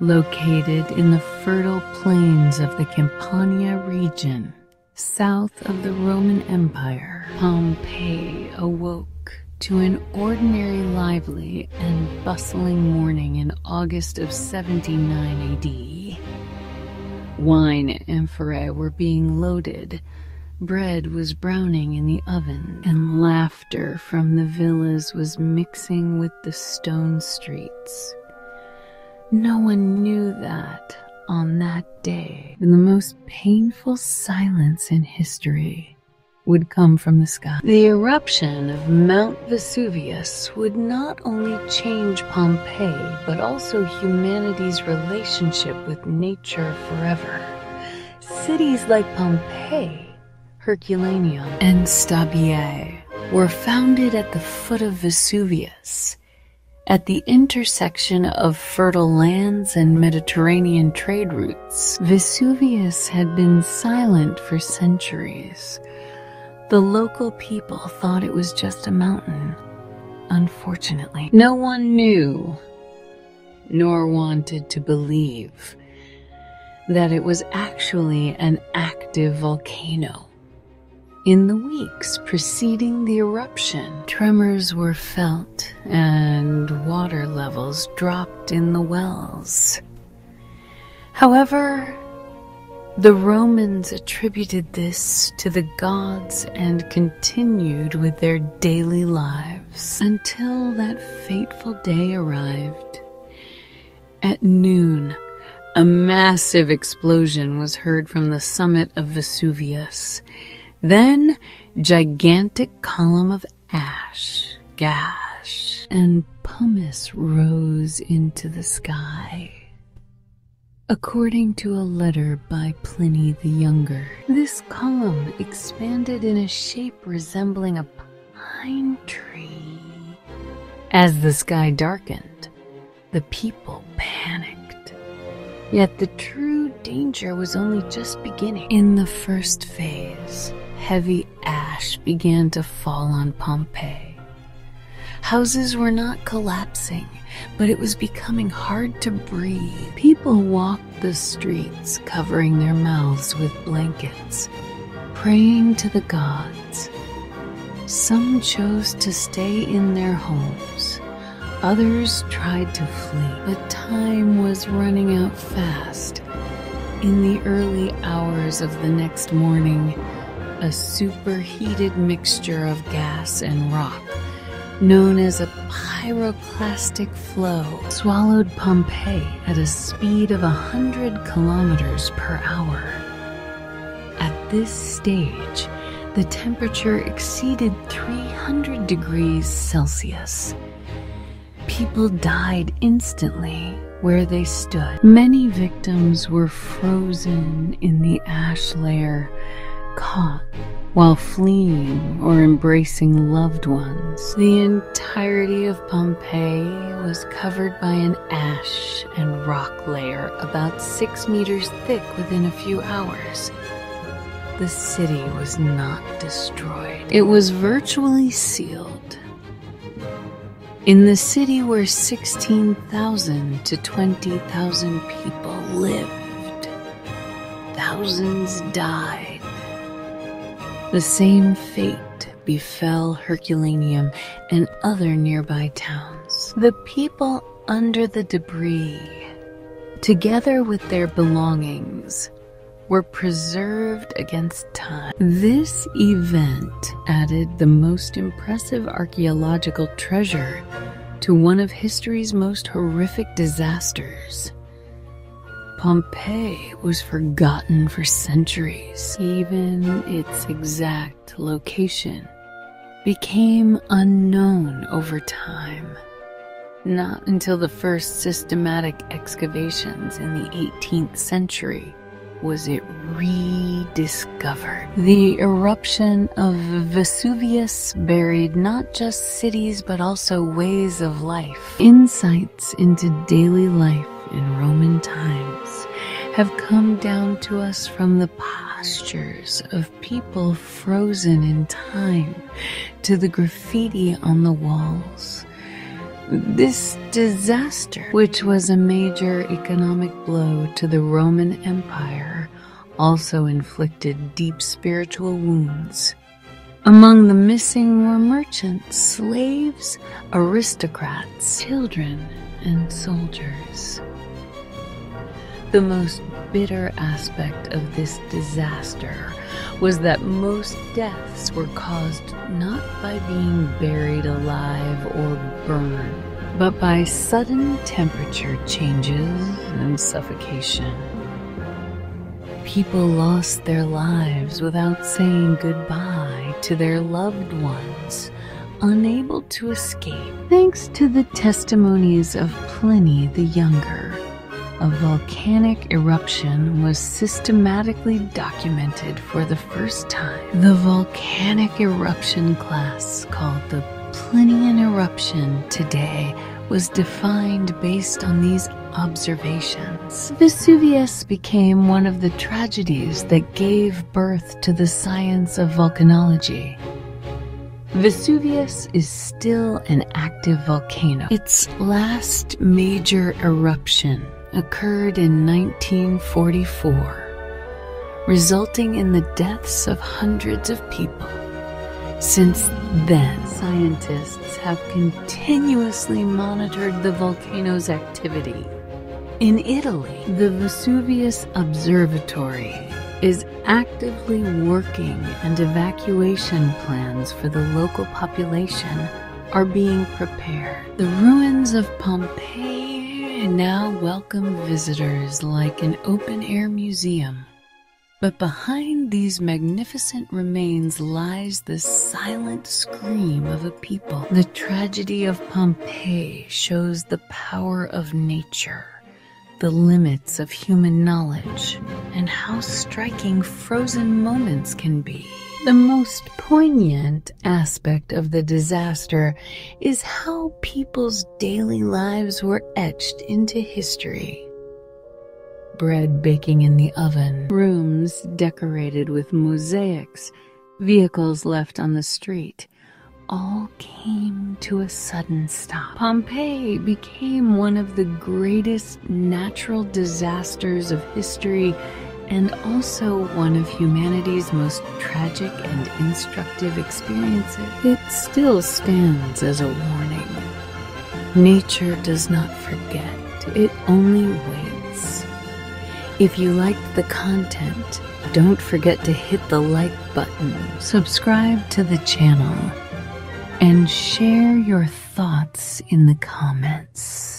Located in the fertile plains of the Campania region, south of the Roman Empire, Pompeii awoke to an ordinary, lively, and bustling morning in August of 79 AD. Wine amphorae were being loaded, bread was browning in the oven, and laughter from the villas was mixing with the stone streets. No one knew that on that day, the most painful silence in history would come from the sky. The eruption of Mount Vesuvius would not only change Pompeii, but also humanity's relationship with nature forever. Cities like Pompeii, Herculaneum, and Stabiae were founded at the foot of Vesuvius, at the intersection of fertile lands and Mediterranean trade routes. Vesuvius had been silent for centuries. The local people thought it was just a mountain. Unfortunately, no one knew, nor wanted to believe, that it was actually an active volcano. In the weeks preceding the eruption, tremors were felt and water levels dropped in the wells. However, the Romans attributed this to the gods and continued with their daily lives until that fateful day arrived. At noon, a massive explosion was heard from the summit of Vesuvius. Then, gigantic column of ash, gas, and pumice rose into the sky. According to a letter by Pliny the Younger, this column expanded in a shape resembling a pine tree. As the sky darkened, the people panicked. Yet the true danger was only just beginning. In the first phase, heavy ash began to fall on Pompeii. Houses were not collapsing, but it was becoming hard to breathe. People walked the streets, covering their mouths with blankets, praying to the gods. Some chose to stay in their homes. Others tried to flee, but time was running out fast. In the early hours of the next morning, a superheated mixture of gas and rock, known as a pyroclastic flow, swallowed Pompeii at a speed of 100 kilometers per hour. At this stage, the temperature exceeded 300 degrees Celsius. People died instantly where they stood. Many victims were frozen in the ash layer, caught while fleeing or embracing loved ones. The entirety of Pompeii was covered by an ash and rock layer about 6 meters thick within a few hours. The city was not destroyed. It was virtually sealed. In the city where 16,000 to 20,000 people lived, thousands died. The same fate befell Herculaneum and other nearby towns. The people under the debris, together with their belongings, were preserved against time. This event added the most impressive archaeological treasure to one of history's most horrific disasters. Pompeii was forgotten for centuries. Even its exact location became unknown over time. Not until the first systematic excavations in the 18th century was it rediscovered. The eruption of Vesuvius buried not just cities but also ways of life. Insights into daily life in Roman times have come down to us from the postures of people frozen in time to the graffiti on the walls. This disaster, which was a major economic blow to the Roman Empire, also inflicted deep spiritual wounds. Among the missing were merchants, slaves, aristocrats, children, and soldiers. The most bitter aspect of this disaster was that most deaths were caused not by being buried alive or burned, but by sudden temperature changes and suffocation. People lost their lives without saying goodbye to their loved ones, unable to escape. Thanks to the testimonies of Pliny the Younger, a volcanic eruption was systematically documented for the first time. The volcanic eruption class, called the Plinian eruption today, was defined based on these observations. Vesuvius became one of the tragedies that gave birth to the science of volcanology. Vesuvius is still an active volcano. Its last major eruption occurred in 1944, resulting in the deaths of hundreds of people. Since then, scientists have continuously monitored the volcano's activity. In Italy, the Vesuvius Observatory is actively working, and evacuation plans for the local population are being prepared. The ruins of Pompeii now welcome visitors like an open-air museum. But behind these magnificent remains lies the silent scream of a people. The tragedy of Pompeii shows the power of nature, the limits of human knowledge, and how striking frozen moments can be. The most poignant aspect of the disaster is how people's daily lives were etched into history. Bread baking in the oven, rooms decorated with mosaics, vehicles left on the street, all came to a sudden stop. Pompeii became one of the greatest natural disasters of history, and also one of humanity's most tragic and instructive experiences. It still stands as a warning. Nature does not forget, it only waits. If you liked the content, don't forget to hit the like button, subscribe to the channel, and share your thoughts in the comments.